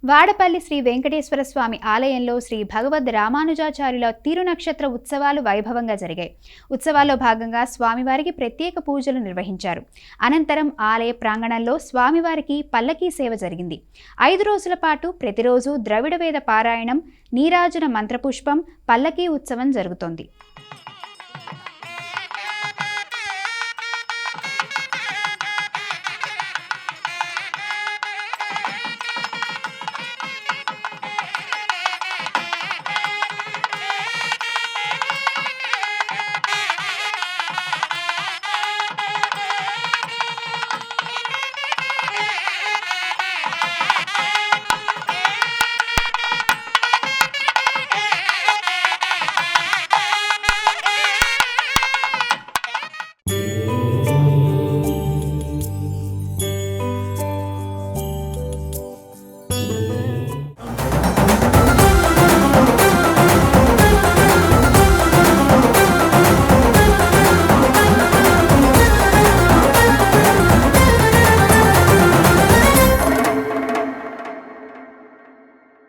వాడపల్లి శ్రీ వెంకటేశ్వర స్వామి ఆలయంలో శ్రీ భగవద్ రామానుజాచార్యుల తిరునక్షత్ర ఉత్సవాలు వైభవంగా జరిగాయి. ఉత్సవాల్లో భాగంగా స్వామివారికి ప్రత్యేక పూజలు నిర్వహించారు. అనంతరం ఆలయ ప్రాంగణంలో స్వామివారికి పల్లకీ సేవ జరిగింది. 5 రోజుల పాటు ప్రతిరోజు ద్రవిడ వేద పారాయణం, నీరాజన మంత్రపుష్పం, పల్లకీ ఉత్సవం జరుగుతోంది.